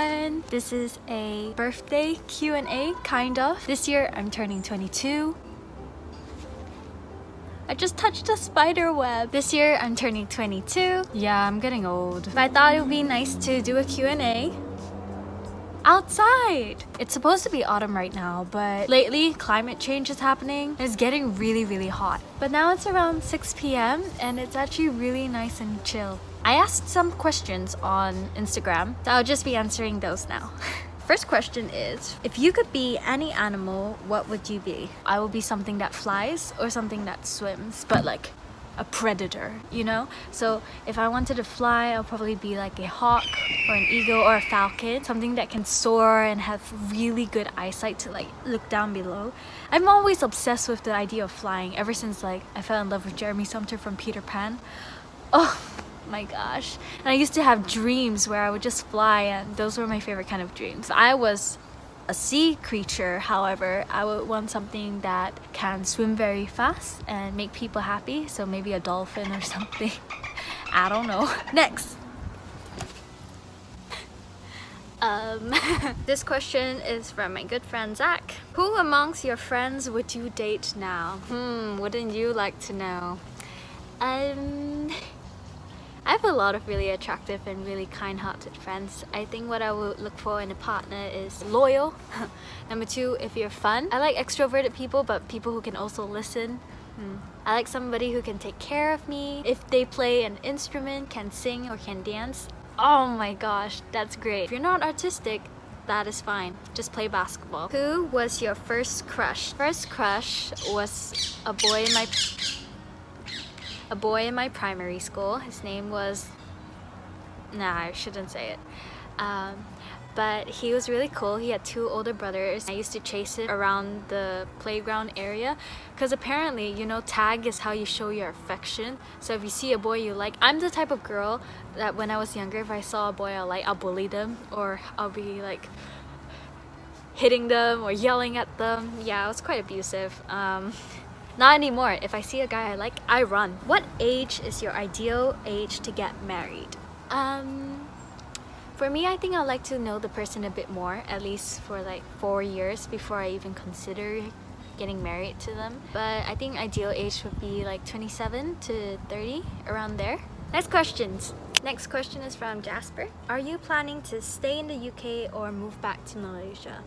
everyone! This is a birthday Q&A, kind of. This year I'm turning 22. I just touched a spider web. This year I'm turning 22. Yeah, I'm getting old. But I thought it would be nice to do a Q&A outside. It's supposed to be autumn right now, but lately climate change is happening. It's getting really hot. But now it's around 6 p.m. and it's actually really nice and chill. I asked some questions on Instagram, so I'll just be answering those now. First question is, if you could be any animal, what would you be? I will be something that flies or something that swims, but like a predator, you know? So if I wanted to fly, I'll probably be like a hawk or an eagle or a falcon, something that can soar and have really good eyesight to like look down below. I'm always obsessed with the idea of flying ever since like I fell in love with Jeremy Sumpter from Peter Pan. Oh my gosh. And I used to have dreams where I would just fly, and those were my favorite kind of dreams. I was a sea creature, however, I would want something that can swim very fast and make people happy, so maybe a dolphin or something. I don't know. Next. This question is from my good friend Zach. Who amongst your friends would you date now? Wouldn't you like to know? I have a lot of really attractive and really kind-hearted friends. I think what I would look for in a partner is loyal. Number 2, if you're fun. I like extroverted people, but people who can also listen. I like somebody who can take care of me. If they play an instrument, can sing or can dance, oh my gosh, that's great. If you're not artistic, that is fine. Just play basketball. Who was your first crush? First crush was a boy in my primary school. His name was... Nah, I shouldn't say it. But he was really cool. He had 2 older brothers. I used to chase him around the playground area because apparently, you know, tag is how you show your affection. So if you see a boy you like, I'm the type of girl that when I was younger, if I saw a boy I like, I'll bully them, or I'll be like hitting them or yelling at them. Yeah, I was quite abusive. Not anymore. If I see a guy I like, I run. What age is your ideal age to get married? For me, I think I'd like to know the person a bit more, at least for like 4 years before I even consider getting married to them. But I think ideal age would be like 27 to 30, around there. Next questions. Next question is from Jasper. Are you planning to stay in the UK or move back to Malaysia?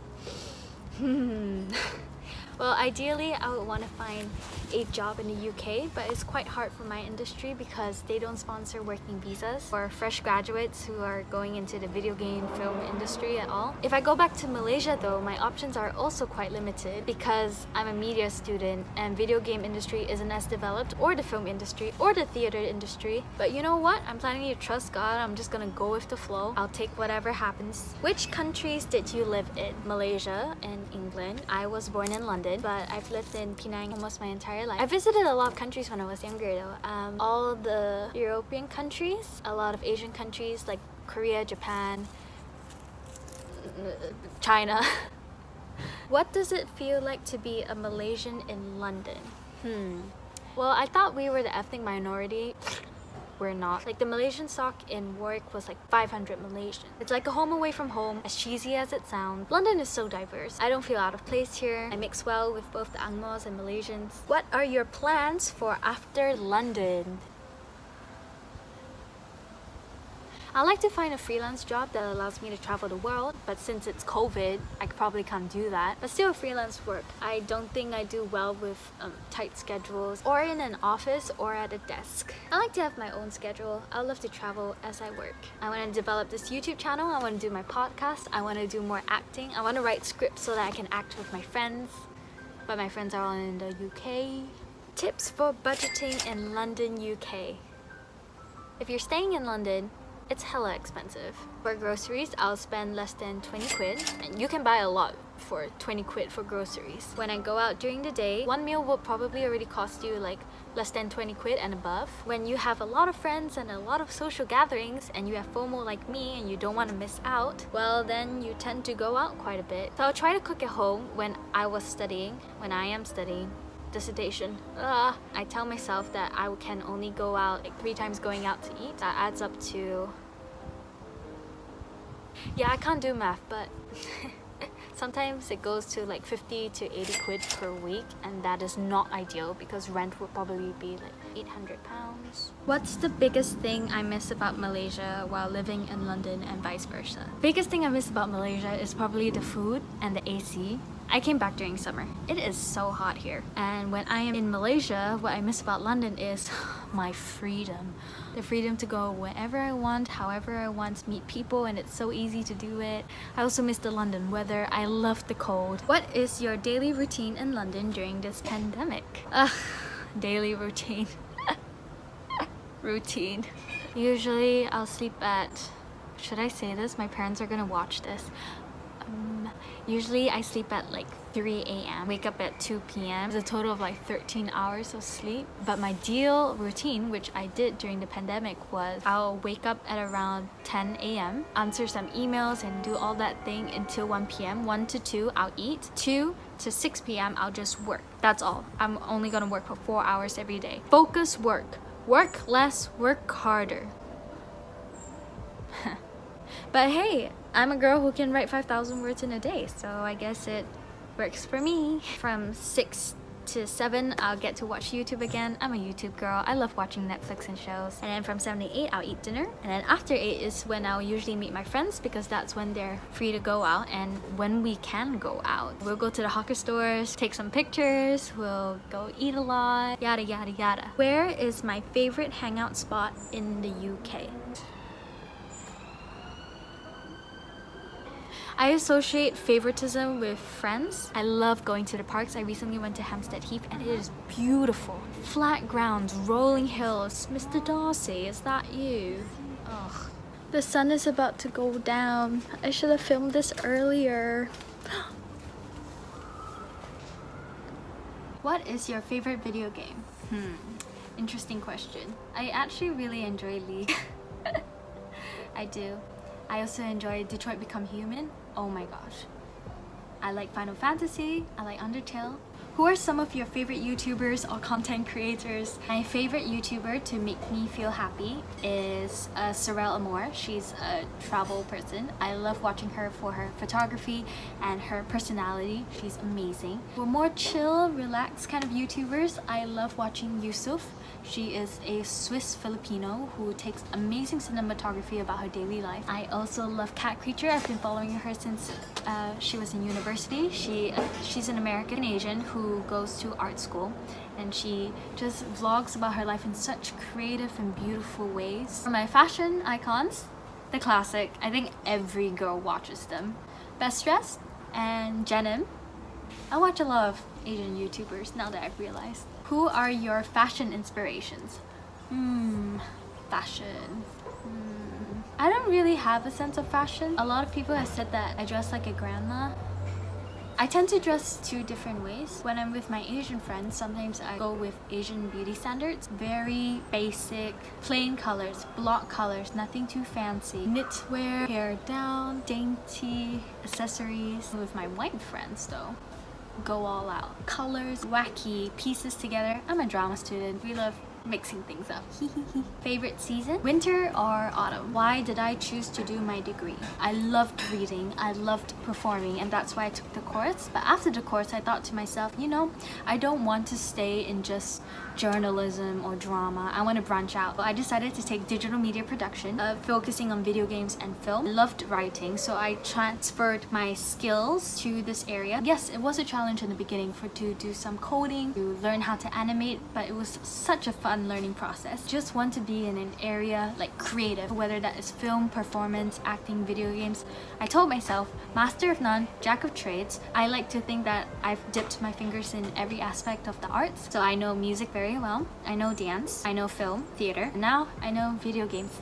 Well, ideally, I would want to find a job in the UK, but it's quite hard for my industry because they don't sponsor working visas for fresh graduates who are going into the video game film industry at all. If I go back to Malaysia though, my options are also quite limited because I'm a media student and video game industry isn't as developed, or the film industry, or the theater industry. But you know what? I'm planning to trust God. I'm just gonna go with the flow. I'll take whatever happens. Which countries did you live in? Malaysia and England. I was born in London, but I've lived in Penang almost my entire life. I visited a lot of countries when I was younger though. All the European countries, a lot of Asian countries like Korea, Japan, China. What does it feel like to be a Malaysian in London? Well, I thought we were the ethnic minority. We're not. Like the Malaysian stock in Warwick was like 500 Malaysian. It's like a home away from home, as cheesy as it sounds. London is so diverse. I don't feel out of place here. I mix well with both the Angmos and Malaysians. What are your plans for after London? I like to find a freelance job that allows me to travel the world, but since it's COVID, I probably can't do that. But still freelance work. I don't think I do well with tight schedules, or in an office or at a desk. I like to have my own schedule. I love to travel as I work. I want to develop this YouTube channel. I want to do my podcast. I want to do more acting. I want to write scripts so that I can act with my friends. But my friends are all in the UK. Tips for budgeting in London, UK. If you're staying in London, it's hella expensive. For groceries, I'll spend less than 20 quid. And you can buy a lot for 20 quid for groceries. When I go out during the day, one meal will probably already cost you like less than 20 quid and above. When you have a lot of friends and a lot of social gatherings and you have FOMO like me and you don't want to miss out, well then you tend to go out quite a bit. So I'll try to cook at home when I am studying. Dissertation. I tell myself that I can only go out like 3 times going out to eat. That adds up to Yeah, I can't do math, but sometimes it goes to like 50 to 80 quid per week, and that is not ideal because rent would probably be like 800 pounds. What's the biggest thing I miss about Malaysia while living in London and vice versa? Biggest thing I miss about Malaysia is probably the food and the AC. I came back during summer. It is so hot here. And when I am in Malaysia, what I miss about London is my freedom. The freedom to go wherever I want, however I want, meet people, and it's so easy to do it. I also miss the London weather. I love the cold. What is your daily routine in London during this pandemic? Daily routine. Routine. Usually I'll sleep at... Should I say this? My parents are gonna watch this. Usually I sleep at like 3 a.m. wake up at 2 p.m. It's a total of like 13 hours of sleep. But my ideal routine, which I did during the pandemic, was I'll wake up at around 10 a.m. answer some emails and do all that thing until 1 p.m. 1 to 2 I'll eat. 2 to 6 p.m. I'll just work. That's all. I'm only gonna work for 4 hours every day. Focus work. Work less, work harder. But hey, I'm a girl who can write 5,000 words in a day, so I guess it works for me. From 6 to 7, I'll get to watch YouTube again. I'm a YouTube girl. I love watching Netflix and shows. And then from 7 to 8, I'll eat dinner. And then after 8 is when I'll usually meet my friends because that's when they're free to go out and when we can go out. We'll go to the hawker stores, take some pictures, we'll go eat a lot, yada yada yada. Where is my favorite hangout spot in the UK? I associate favoritism with friends. I love going to the parks. I recently went to Hampstead Heath and it is beautiful. Flat grounds, rolling hills. Mr. Darcy, is that you? Ugh. The sun is about to go down. I should have filmed this earlier. What is your favorite video game? Interesting question. I actually really enjoy League. I do. I also enjoy Detroit Become Human. Oh my gosh. I like Final Fantasy. I like Undertale. Who are some of your favorite YouTubers or content creators? My favorite YouTuber to make me feel happy is Sorel Amor. She's a travel person. I love watching her for her photography and her personality. She's amazing. For more chill, relaxed kind of YouTubers, I love watching Yusuf. She is a Swiss Filipino who takes amazing cinematography about her daily life. I also love Cat Creature. I've been following her since she was in university. She's an American Asian who goes to art school and she just vlogs about her life in such creative and beautiful ways. For my fashion icons, the classic, I think every girl watches them. Best Dressed and Jenim. I watch a lot of Asian YouTubers now that I've realized. Who are your fashion inspirations? Fashion. I don't really have a sense of fashion. A lot of people have said that I dress like a grandma. I tend to dress two different ways. When I'm with my Asian friends, sometimes I go with Asian beauty standards. Very basic, plain colors, block colors, nothing too fancy. Knitwear, hair down, dainty accessories. With my white friends though, go all out. Colors, wacky pieces together. I'm a drama student. We love mixing things up. Favorite season? Winter or autumn? Why did I choose to do my degree? I loved reading, I loved performing, and that's why I took the course. But after the course, I thought to myself, you know, I don't want to stay in just journalism or drama. I want to branch out. So I decided to take digital media production, focusing on video games and film. I loved writing, so I transferred my skills to this area. Yes, it was a challenge in the beginning to do some coding, to learn how to animate, but it was such a fun learning process. Just want to be in an area like creative, whether that is film, performance, acting, video games. I told myself, master of none, jack of trades. I like to think that I've dipped my fingers in every aspect of the arts. So I know music very well, I know dance, I know film, theater, and now I know video games.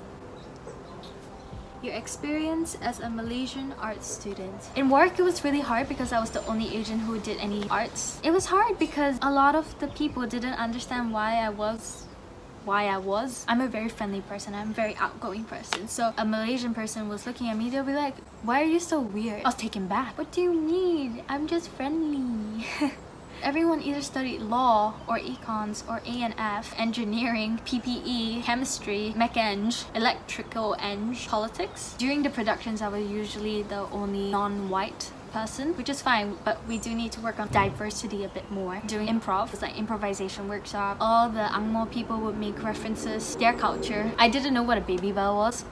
Your experience as a Malaysian art student. In work, it was really hard because I was the only Asian who did any arts. It was hard because a lot of the people didn't understand why I was. I'm a very friendly person, I'm a very outgoing person. So a Malaysian person was looking at me, they'll be like, why are you so weird? I was taken back. What do you need? I'm just friendly. Everyone either studied law or econs or A&F, engineering, PPE, chemistry, mech-eng, electrical eng, politics. During the productions, I was usually the only non-white person, which is fine, but we do need to work on diversity a bit more. During improv, it's like improvisation workshop, all the Angmo people would make references, their culture. I didn't know what a baby bell was.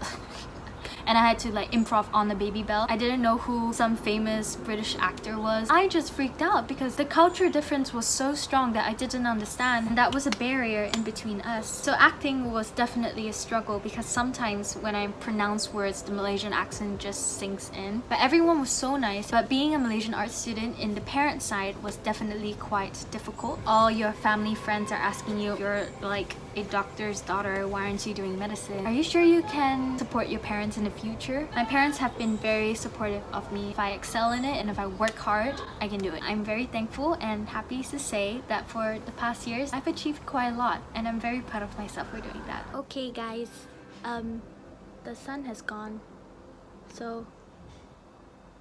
And I had to like improv on the baby bell. I didn't know who some famous British actor was. I just freaked out because the culture difference was so strong that I didn't understand, and that was a barrier in between us. So acting was definitely a struggle because sometimes when I pronounce words, the Malaysian accent just sinks in. But everyone was so nice. But being a Malaysian art student in the parent side was definitely quite difficult. All your family friends are asking you, you're like a doctor's daughter, why aren't you doing medicine? Are you sure you can support your parents in the future? My parents have been very supportive of me. If I excel in it and if I work hard, I can do it. I'm very thankful and happy to say that for the past years, I've achieved quite a lot, and I'm very proud of myself for doing that. Okay guys, the sun has gone, so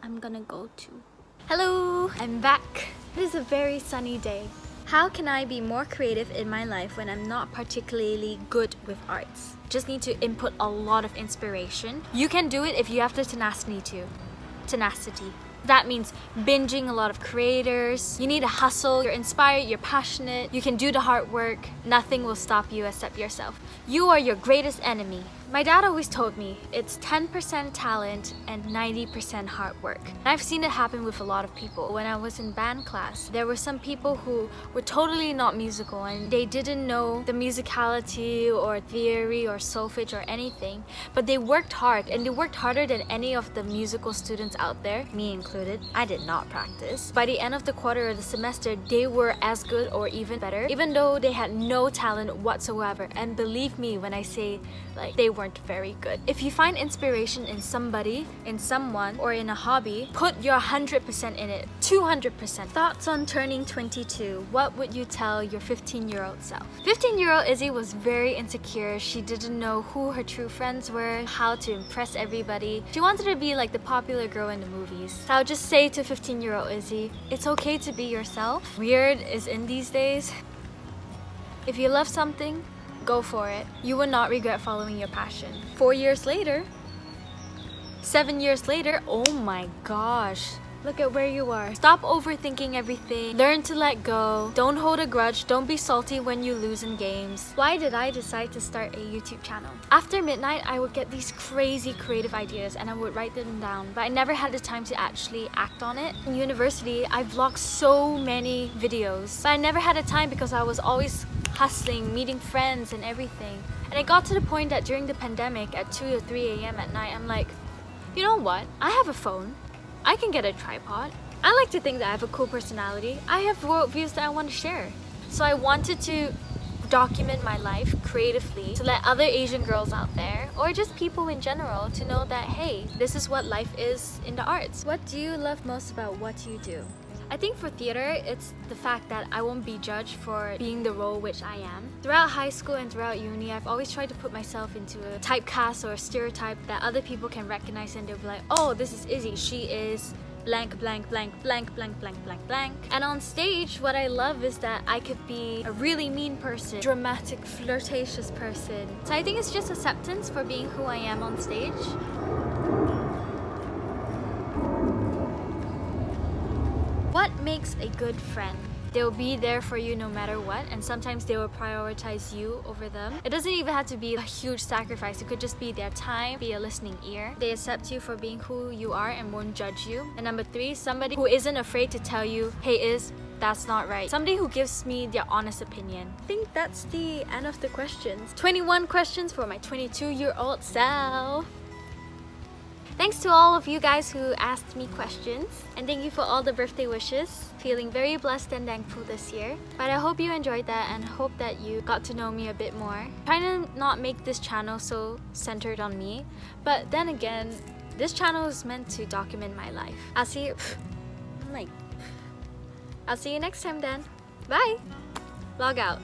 I'm gonna go too. Hello, I'm back. It is a very sunny day. How can I be more creative in my life when I'm not particularly good with arts? Just need to input a lot of inspiration. You can do it if you have the tenacity. That means binging a lot of creators. You need to hustle, you're inspired, you're passionate, you can do the hard work. Nothing will stop you except yourself. You are your greatest enemy. My dad always told me it's 10% talent and 90% hard work. And I've seen it happen with a lot of people. When I was in band class, there were some people who were totally not musical and they didn't know the musicality or theory or solfege or anything, but they worked hard, and they worked harder than any of the musical students out there, me included. I did not practice. By the end of the quarter or the semester, they were as good or even better, even though they had no talent whatsoever. And believe me when I say, like, they weren't very good. If you find inspiration in somebody, in someone, or in a hobby, put your 100% in it, 200%. Thoughts on turning 22. What would you tell your 15-year-old self? 15-year-old Izzy was very insecure. She didn't know who her true friends were, how to impress everybody. She wanted to be like the popular girl in the movies. So I'll just say to 15-year-old Izzy, it's okay to be yourself. Weird is in these days. If you love something, go for it. You will not regret following your passion. 4 years later, 7 years later, oh my gosh. Look at where you are. Stop overthinking everything. Learn to let go. Don't hold a grudge. Don't be salty when you lose in games. Why did I decide to start a YouTube channel? After midnight, I would get these crazy creative ideas and I would write them down, but I never had the time to actually act on it. In university, I vlogged so many videos, but I never had the time because I was always hustling, meeting friends and everything. And it got to the point that during the pandemic at 2 or 3 a.m. at night, I'm like, you know what? I have a phone. I can get a tripod. I like to think that I have a cool personality. I have worldviews that I want to share. So I wanted to document my life creatively to let other Asian girls out there, or just people in general, to know that, hey, this is what life is in the arts. What do you love most about what you do? I think for theater, it's the fact that I won't be judged for being the role which I am. Throughout high school and throughout uni, I've always tried to put myself into a typecast or a stereotype that other people can recognize, and they'll be like, oh, this is Izzy, she is blank, blank, blank, blank, blank, blank, blank, blank. And on stage, what I love is that I could be a really mean person, dramatic, flirtatious person. So I think it's just acceptance for being who I am on stage. What makes a good friend? They'll be there for you no matter what, and sometimes they will prioritize you over them. It doesn't even have to be a huge sacrifice. It could just be their time, be a listening ear. They accept you for being who you are and won't judge you. And number 3, somebody who isn't afraid to tell you, hey Iz, that's not right. Somebody who gives me their honest opinion. I think that's the end of the questions. 21 questions for my 22-year-old self. Thanks to all of you guys who asked me questions, and thank you for all the birthday wishes. Feeling very blessed and thankful this year. But I hope you enjoyed that and hope that you got to know me a bit more. Trying to not make this channel so centered on me, but then again, this channel is meant to document my life. I'll see you next time then. Bye! Log out.